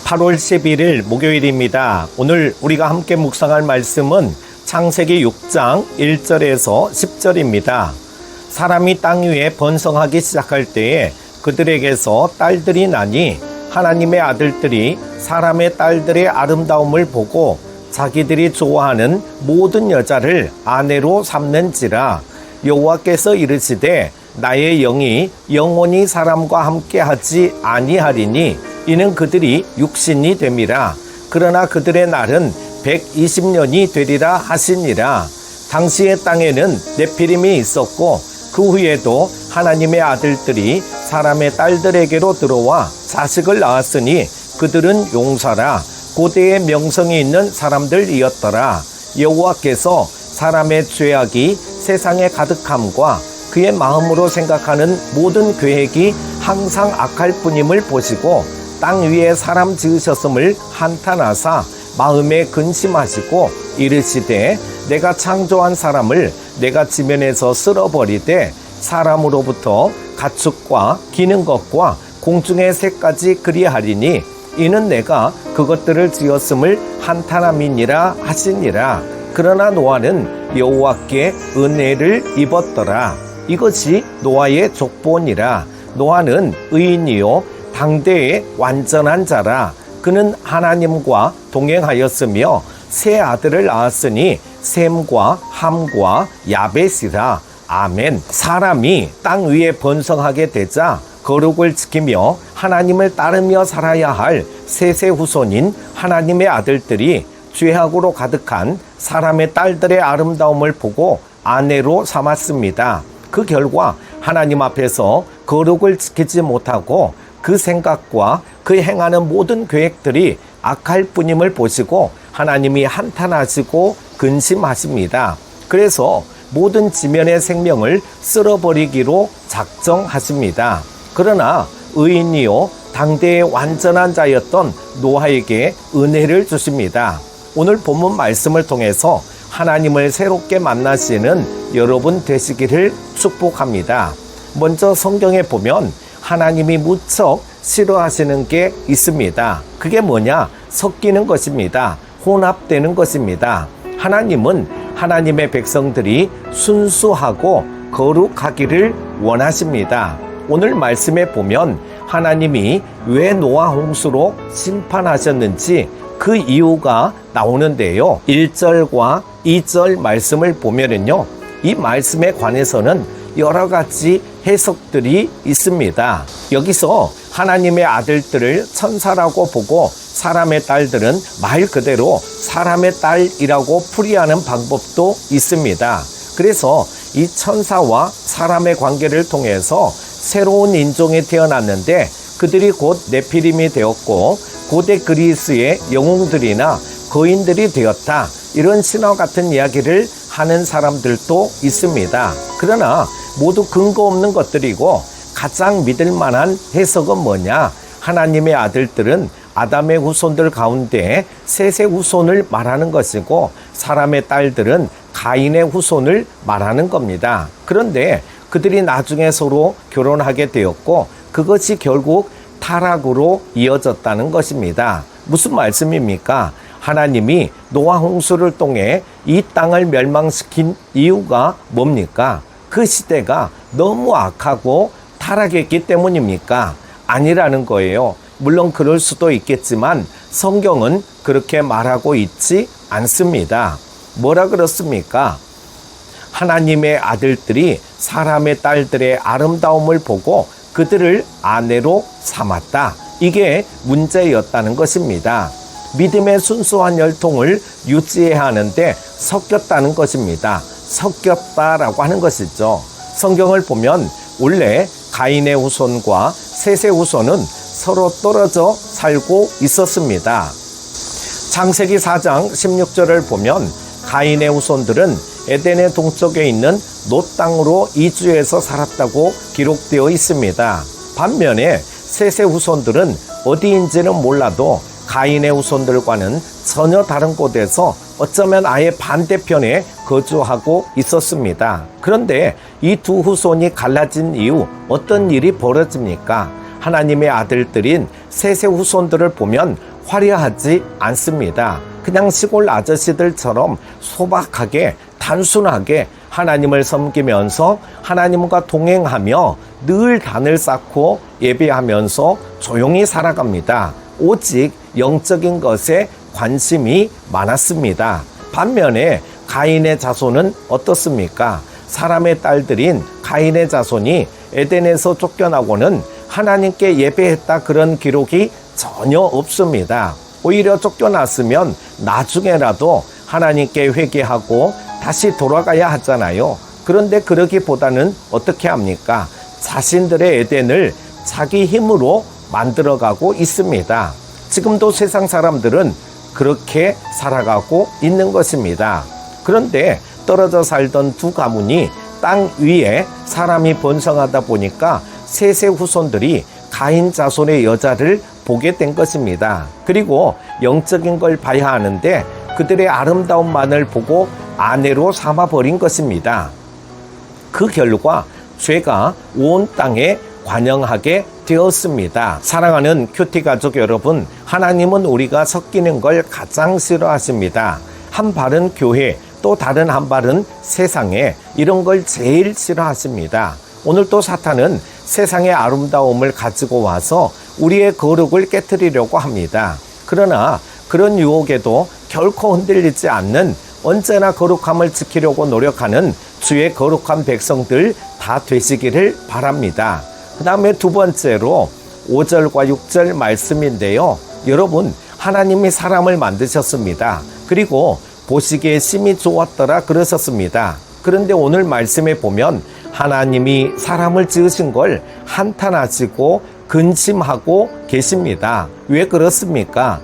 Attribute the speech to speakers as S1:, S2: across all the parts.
S1: 8월 11일 목요일입니다. 오늘 우리가 함께 묵상할 말씀은 창세기 6장 1절에서 10절입니다. 사람이 땅 위에 번성하기 시작할 때에 그들에게서 딸들이 나니 하나님의 아들들이 사람의 딸들의 아름다움을 보고 자기들이 좋아하는 모든 여자를 아내로 삼는지라. 여호와께서 이르시되 나의 영이 영원히 사람과 함께하지 아니하리니 이는 그들이 육신이 됨이라. 그러나 그들의 날은 120년이 되리라 하시니라. 당시의 땅에는 네피림이 있었고 그 후에도 하나님의 아들들이 사람의 딸들에게로 들어와 자식을 낳았으니 그들은 용사라 고대의 명성이 있는 사람들이었더라. 여호와께서 사람의 죄악이 세상에 가득함과 그의 마음으로 생각하는 모든 계획이 항상 악할 뿐임을 보시고 땅 위에 사람 지으셨음을 한탄하사 마음에 근심하시고 이르시되 내가 창조한 사람을 내가 지면에서 쓸어버리되 사람으로부터 가축과 기는 것과 공중의 새까지 그리하리니 이는 내가 그것들을 지었음을 한탄함이니라 하시니라. 그러나 노아는 여호와께 은혜를 입었더라. 이것이 노아의 족보니라. 노아는 의인이요 당대의 완전한 자라. 그는 하나님과 동행하였으며 세 아들을 낳았으니 셈과 함과 야벳이라. 아멘. 사람이 땅 위에 번성하게 되자 거룩을 지키며 하나님을 따르며 살아야 할 셋의 후손인 하나님의 아들들이 죄악으로 가득한 사람의 딸들의 아름다움을 보고 아내로 삼았습니다. 그 결과 하나님 앞에서 거룩을 지키지 못하고 그 생각과 그 행하는 모든 계획들이 악할 뿐임을 보시고 하나님이 한탄하시고 근심하십니다. 그래서 모든 지면의 생명을 쓸어버리기로 작정하십니다. 그러나 의인이요 당대의 완전한 자였던 노아에게 은혜를 주십니다. 오늘 본문 말씀을 통해서 하나님을 새롭게 만나시는 여러분 되시기를 축복합니다. 먼저 성경에 보면 하나님이 무척 싫어하시는 게 있습니다. 그게 뭐냐? 섞이는 것입니다. 혼합되는 것입니다. 하나님은 하나님의 백성들이 순수하고 거룩하기를 원하십니다. 오늘 말씀에 보면 하나님이 왜 노아 홍수로 심판하셨는지 그 이유가 나오는데요. 1절과 2절 말씀을 보면은요, 이 말씀에 관해서는 여러 가지 해석들이 있습니다. 여기서 하나님의 아들들을 천사라고 보고 사람의 딸들은 말 그대로 사람의 딸이라고 풀이하는 방법도 있습니다. 그래서 이 천사와 사람의 관계를 통해서 새로운 인종이 태어났는데 그들이 곧 네피림이 되었고 고대 그리스의 영웅들이나 거인들이 되었다. 이런 신화 같은 이야기를 하는 사람들도 있습니다. 그러나 모두 근거 없는 것들이고 가장 믿을 만한 해석은 뭐냐? 하나님의 아들들은 아담의 후손들 가운데 셋의 후손을 말하는 것이고 사람의 딸들은 가인의 후손을 말하는 겁니다. 그런데 그들이 나중에 서로 결혼하게 되었고 그것이 결국 타락으로 이어졌다는 것입니다. 무슨 말씀입니까? 하나님이 노아 홍수를 통해 이 땅을 멸망시킨 이유가 뭡니까? 그 시대가 너무 악하고 타락했기 때문입니까? 아니라는 거예요. 물론 그럴 수도 있겠지만 성경은 그렇게 말하고 있지 않습니다. 뭐라 그렇습니까? 하나님의 아들들이 사람의 딸들의 아름다움을 보고 그들을 아내로 삼았다. 이게 문제였다는 것입니다. 믿음의 순수한 열통을 유지해야 하는데 섞였다는 것입니다. 섞였다라고 하는 것이죠. 성경을 보면 원래 가인의 후손과 셋의 후손은 서로 떨어져 살고 있었습니다. 창세기 4장 16절을 보면 가인의 후손들은 에덴의 동쪽에 있는 노 땅으로 이주해서 살았다고 기록되어 있습니다. 반면에 셋의 후손들은 어디인지는 몰라도 가인의 후손들과는 전혀 다른 곳에서 어쩌면 아예 반대편에 거주하고 있었습니다. 그런데 이 두 후손이 갈라진 이후 어떤 일이 벌어집니까? 하나님의 아들들인 셋의 후손들을 보면 화려하지 않습니다. 그냥 시골 아저씨들처럼 소박하게 단순하게 하나님을 섬기면서 하나님과 동행하며 늘 단을 쌓고 예배하면서 조용히 살아갑니다. 오직 영적인 것에 관심이 많았습니다. 반면에 가인의 자손은 어떻습니까? 사람의 딸들인 가인의 자손이 에덴에서 쫓겨나고는 하나님께 예배했다 그런 기록이 전혀 없습니다. 오히려 쫓겨났으면 나중에라도 하나님께 회개하고 다시 돌아가야 하잖아요. 그런데 그러기보다는 어떻게 합니까? 자신들의 에덴을 자기 힘으로 만들어가고 있습니다. 지금도 세상 사람들은 그렇게 살아가고 있는 것입니다. 그런데 떨어져 살던 두 가문이 땅 위에 사람이 번성하다 보니까 셋의 후손들이 가인 자손의 여자를 보게 된 것입니다. 그리고 영적인 걸 봐야 하는데 그들의 아름다움만을 보고 아내로 삼아버린 것입니다. 그 결과 죄가 온 땅에 관영하게 되었습니다. 사랑하는 큐티 가족 여러분, 하나님은 우리가 섞이는 걸 가장 싫어하십니다. 한 발은 교회, 또 다른 한 발은 세상에, 이런 걸 제일 싫어하십니다. 오늘 또 사탄은 세상의 아름다움을 가지고 와서 우리의 거룩을 깨트리려고 합니다. 그러나 그런 유혹에도 결코 흔들리지 않는, 언제나 거룩함을 지키려고 노력하는 주의 거룩한 백성들 다 되시기를 바랍니다. 그 다음에 두 번째로 5절과 6절 말씀인데요. 여러분, 하나님이 사람을 만드셨습니다. 그리고 보시기에 심히 좋았더라 그러셨습니다. 그런데 오늘 말씀에 보면 하나님이 사람을 지으신 걸 한탄하시고 근심하고 계십니다. 왜 그렇습니까?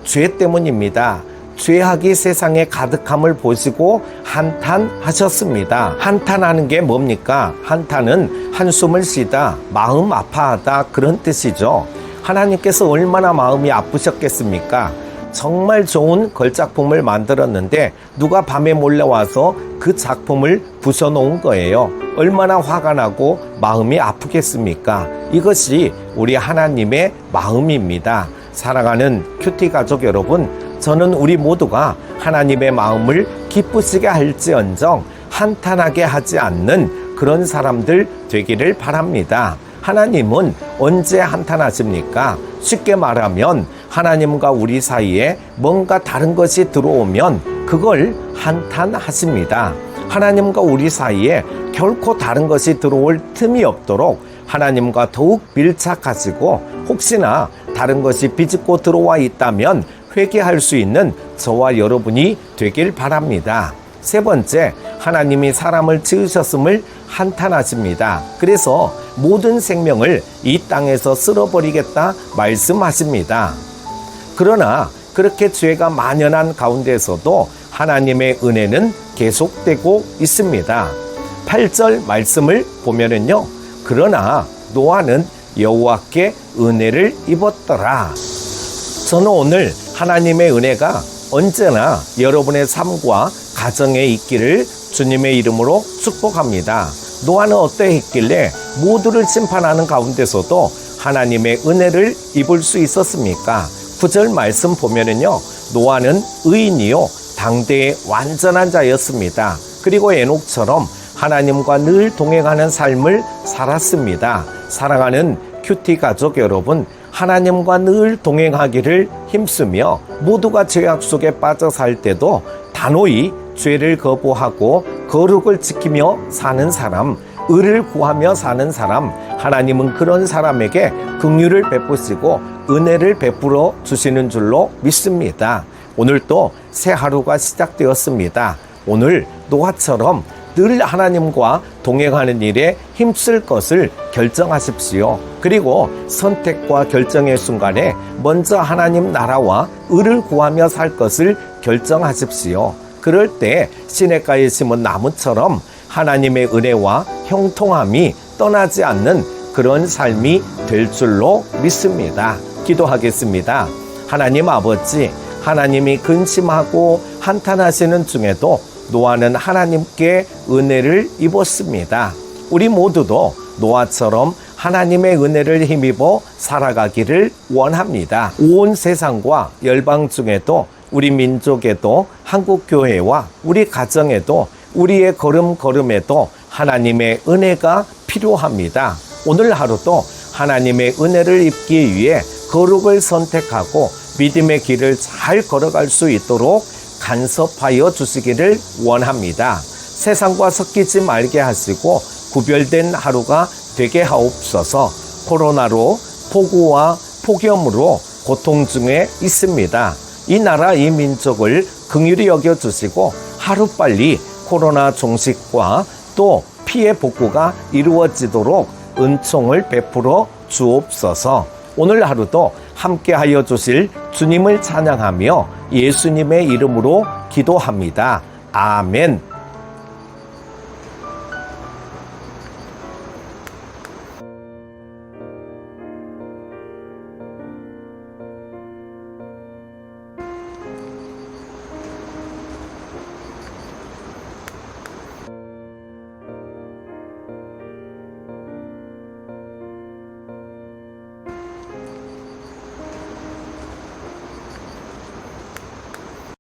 S1: 죄 때문입니다. 죄악이 세상에 가득함을 보시고 한탄하셨습니다. 한탄하는 게 뭡니까? 한탄은 한숨을 쉬다, 마음 아파하다 그런 뜻이죠. 하나님께서 얼마나 마음이 아프셨겠습니까? 정말 좋은 걸작품을 만들었는데 누가 밤에 몰려와서 그 작품을 부숴놓은 거예요. 얼마나 화가 나고 마음이 아프겠습니까? 이것이 우리 하나님의 마음입니다. 사랑하는 큐티 가족 여러분, 저는 우리 모두가 하나님의 마음을 기쁘시게 할지언정 한탄하게 하지 않는 그런 사람들 되기를 바랍니다. 하나님은 언제 한탄하십니까? 쉽게 말하면 하나님과 우리 사이에 뭔가 다른 것이 들어오면 그걸 한탄하십니다. 하나님과 우리 사이에 결코 다른 것이 들어올 틈이 없도록 하나님과 더욱 밀착하시고, 혹시나 다른 것이 비집고 들어와 있다면 회개할 수 있는 저와 여러분이 되길 바랍니다. 세 번째, 하나님이 사람을 지으셨음을 한탄하십니다. 그래서 모든 생명을 이 땅에서 쓸어버리겠다 말씀하십니다. 그러나 그렇게 죄가 만연한 가운데서도 하나님의 은혜는 계속되고 있습니다. 8절 말씀을 보면은요, 그러나 노아는 여호와께 은혜를 입었더라. 저는 오늘 하나님의 은혜가 언제나 여러분의 삶과 가정에 있기를 주님의 이름으로 축복합니다. 노아는 어떠했길래 모두를 심판하는 가운데서도 하나님의 은혜를 입을 수 있었습니까? 9절 말씀 보면은요, 노아는 의인이요 당대의 완전한 자였습니다. 그리고 에녹처럼 하나님과 늘 동행하는 삶을 살았습니다. 사랑하는 큐티 가족 여러분, 하나님과 늘 동행하기를 힘쓰며 모두가 죄악 속에 빠져 살 때도 단호히 죄를 거부하고 거룩을 지키며 사는 사람, 의를 구하며 사는 사람, 하나님은 그런 사람에게 긍휼을 베푸시고 은혜를 베풀어 주시는 줄로 믿습니다. 오늘 또 새 하루가 시작되었습니다. 오늘 노아처럼 늘 하나님과 동행하는 일에 힘쓸 것을 결정하십시오. 그리고 선택과 결정의 순간에 먼저 하나님 나라와 의를 구하며 살 것을 결정하십시오. 그럴 때 시냇가에 심은 나무처럼 하나님의 은혜와 형통함이 떠나지 않는 그런 삶이 될 줄로 믿습니다. 기도하겠습니다. 하나님 아버지, 하나님이 근심하고 한탄하시는 중에도 노아는 하나님께 은혜를 입었습니다. 우리 모두도 노아처럼 하나님의 은혜를 힘입어 살아가기를 원합니다. 온 세상과 열방 중에도 우리 민족에도 한국교회와 우리 가정에도 우리의 걸음걸음에도 하나님의 은혜가 필요합니다. 오늘 하루도 하나님의 은혜를 입기 위해 거룩을 선택하고 믿음의 길을 잘 걸어갈 수 있도록 간섭하여 주시기를 원합니다. 세상과 섞이지 말게 하시고 구별된 하루가 되게 하옵소서. 코로나로 폭우와 폭염으로 고통 중에 있습니다. 이 나라 이 민족을 긍휼히 여겨주시고 하루빨리 코로나 종식과 또 피해 복구가 이루어지도록 은총을 베풀어 주옵소서. 오늘 하루도 함께하여 주실 주님을 찬양하며 예수님의 이름으로 기도합니다. 아멘.